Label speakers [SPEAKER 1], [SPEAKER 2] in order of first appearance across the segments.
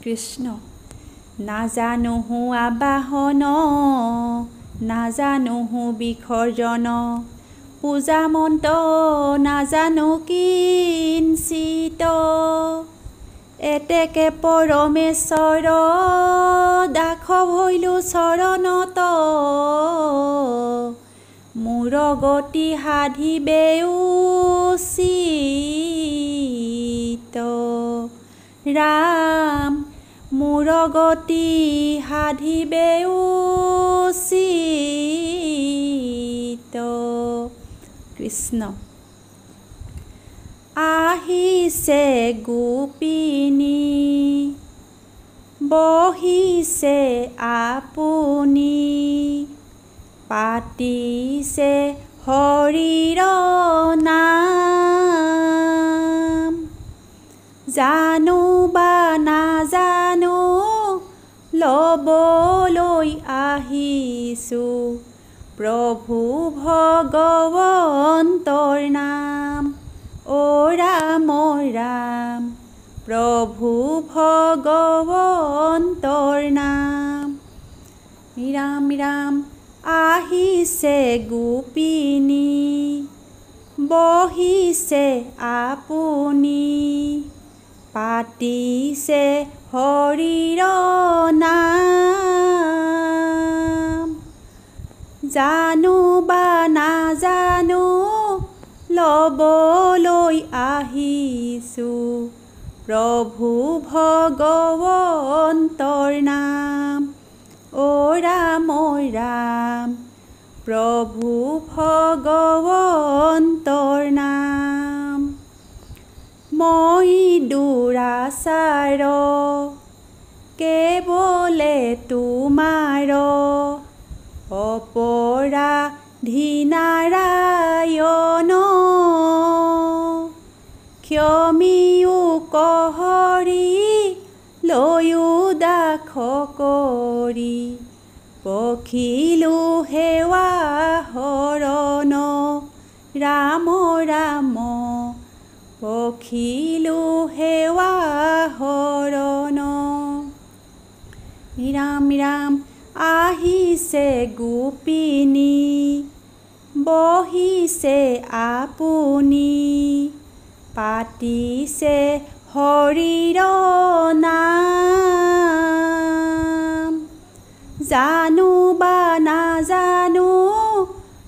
[SPEAKER 1] কৃষ্ণ নাজানো হো আবাহন নাজানো হো বিসৰ্জন পূজা মন্ত্ৰ নাজানো কিঞ্চিত এতেকে পৰমেশ্বৰ দাস ভৈলো চৰণত মোৰ গতি সাধিবে উচিত ৰাম মোৰ গতি সাধিবে উচিত কৃষ্ণ আহিছে গোপিনী বহিছে আপুনি পাতিছে হৰিৰ নাম জানো বা নাজানো ল'বলৈ আহিছোঁ প্ৰভু ভগৱন্তৰ নাম ও ৰাম ৰাম প্ৰভু ভগৱন্তৰ নাম ৰাম ৰাম আহিছে গোপিনী বহিছে আপুনি পাতিছে হৰিৰ নাম জানো বা নাজানো ল'বলৈ আহিছোঁ প্ৰভু ভগৱন্তৰ নাম ও ৰাম ৰাম প্ৰভু ভগৱন্তৰ নাম মই দুৰাচাৰ কেৱলে তোমাৰ অপৰাধী নাৰায়ণ ক্ষমিও কহৰি লৈও দাস কৰি পখিলো সেৱা হৰণ ৰাম ৰাম পখিলো সেৱা হৰণ ৰাম ৰাম আহিছে গোপিনী বহিছে আপুনি পাতিছে হৰিৰ নাম জানো বা নাজানো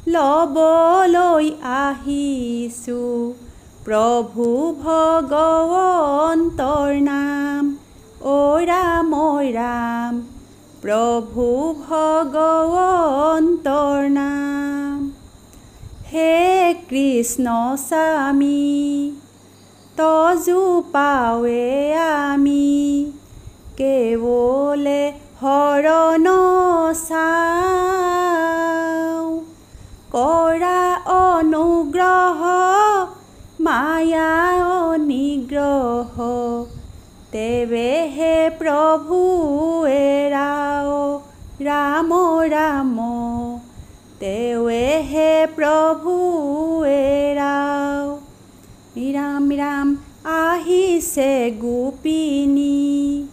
[SPEAKER 1] ল'বলৈ আহিছোঁ প্ৰভু ভগৱন্তৰ নাম ও ৰাম ৰাম প্ৰভু ভগৱন্তৰ নাম হে কৃষ্ণ স্বামী তজু পাৱে আমি কেৱলে হৰণ চাওঁ কৰা অনুগ্ৰহ মায়া নিগ্ৰহ তেৱেহে প্ৰভু এৰাও ৰাম ৰাম তেৱেহে প্ৰভু এৰাও ৰাম ৰাম আহিছে গোপিনী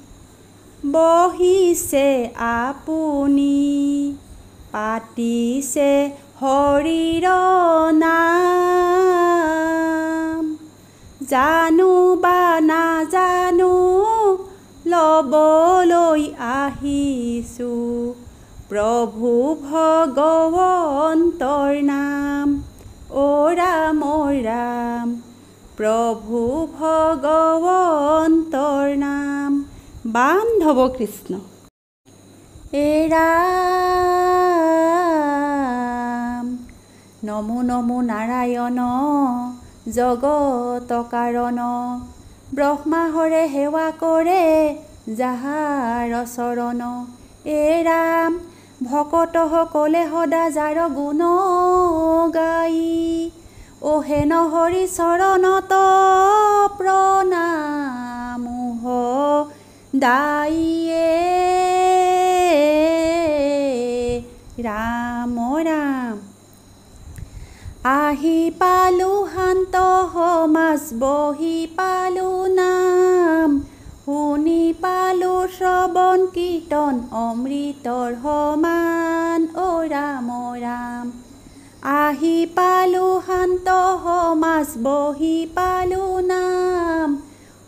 [SPEAKER 1] বহিছে আপুনি পাতিছে হৰিৰ নাম জানো বা নাজানো ল'বলৈ আহিছোঁ প্ৰভু ভগৱন্তৰ নাম ও ৰাম ৰাম প্ৰভু ভগৱন্তৰ নাম বান্ধৱ কৃষ্ণ এ ৰাম নমো নমো নাৰায়ণ জগত কাৰণ ব্ৰহ্মা হৰে সেৱা কৰে যাহাৰ চৰণ এ ৰাম ভকত সকলে সদা যাৰ গুণ গাই ওহেন হৰি চৰণত প্ৰণাম দায়ে ৰাম ৰাম আহি পালো শান্ত সমাজ বহি পালো নাম শুনি পালো শ্ৰৱণ কীৰ্তন অমৃতৰ সমান অ ৰাম ৰাম। আহি পালো শান্ত সমাজ বহি পালো নাম,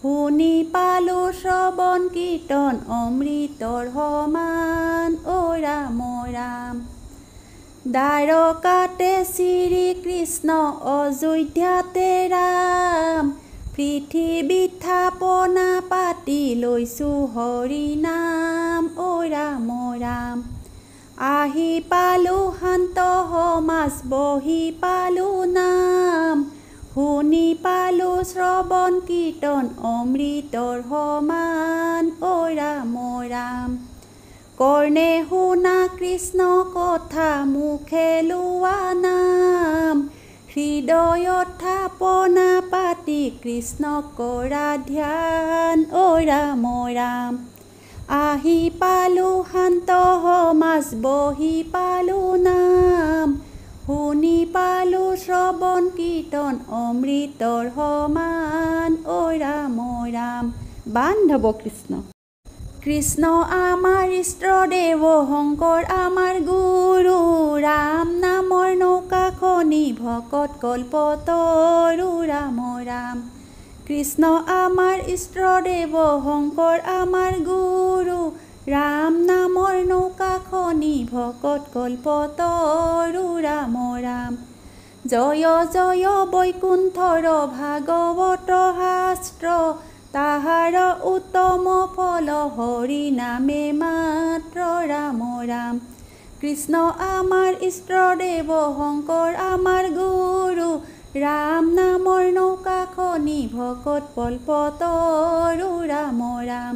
[SPEAKER 1] শুনি পালো শ্ৰৱণ কীৰ্তন অমৃতৰ সমান অ ৰাম ৰাম। দ্বাৰকাতে শ্ৰীকৃষ্ণ অযোধ্যাতে ৰাম, পৃথিৱীত থাপনা পাতি লৈছো হৰি নাম অ ৰাম ৰাম। আহি পালো শান্ত সমাজ বহি পালো নাম, শুনি পালো শ্ৰৱণ কীৰ্তন অমৃতৰ সমান অ ৰাম ৰাম। কৰ্ণে শুনা কৃষ্ণ কথা মুখে লোৱা নাম, হৃদয়ত থাপনা পাতি কৃষ্ণক কৰা ধ্যান অ ৰাম ৰাম। আহি পালো শান্ত সমাজ বহি পালো নাম, শুনি পালো শ্ৰৱণ কীৰ্তন অমৃতৰ সমান অ ৰাম ৰাম। বান্ধৱ কৃষ্ণ। কৃষ্ণ আমাৰ ইষ্টদেৱ, শংকৰ আমাৰ গুৰু, ৰাম নামৰ নৌকাখনি ভকত কল্পতৰু ৰাম ৰাম। কৃষ্ণ আমাৰ ইষ্টদেৱ, শংকৰ আমাৰ গুৰু, ৰাম নামৰ নৌকাখনি ভকত কল্পতৰু ৰাম ৰাম। জয় জয় বৈকুণ্ঠৰ ভাগৱত শাস্ত্ৰ, তাহাৰ উত্তম ফল হৰি নামে মাত্ৰ ৰাম ৰাম। কৃষ্ণ আমাৰ ইষ্টদেৱ, শংকৰ আমাৰ গুৰু, ৰাম নামৰ নৌকাখনি ভকত কল্পতৰু ৰাম ৰাম।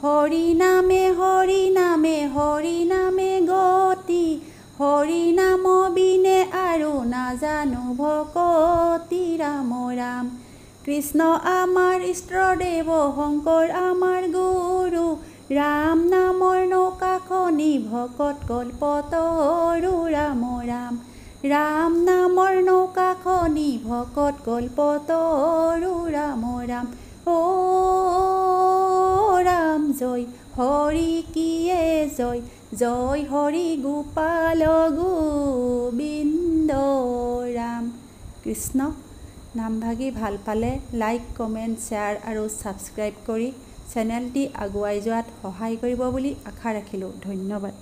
[SPEAKER 1] হৰি নামে হৰি নামে হৰি নামে গতি, হৰি নাম বিনে আৰু নাজানো ভকতি ৰাম ৰাম। কৃষ্ণ আমাৰ ইষ্টদেৱ, শংকৰ আমাৰ গুৰু, ৰাম নামৰ নৌকাখনি ভকত কল্পতৰু ৰাম ৰাম। ৰাম নামৰ নৌকাখনি ভকত কল্পতৰু ৰাম ৰাম। অ ৰাম জয় হৰি কিয়ে জয়, জয় হৰি গোপাল গোবিন্দ ৰাম। কৃষ্ণ নামভাগি ভাল পালে লাইক কমেণ্ট শ্বেয়াৰ আৰু ছাবস্ক্ৰাইব কৰি চেনেলটি আগুৱাই যোৱাত সহায় কৰিব বুলি আশা ৰাখিলোঁ। ধন্যবাদ।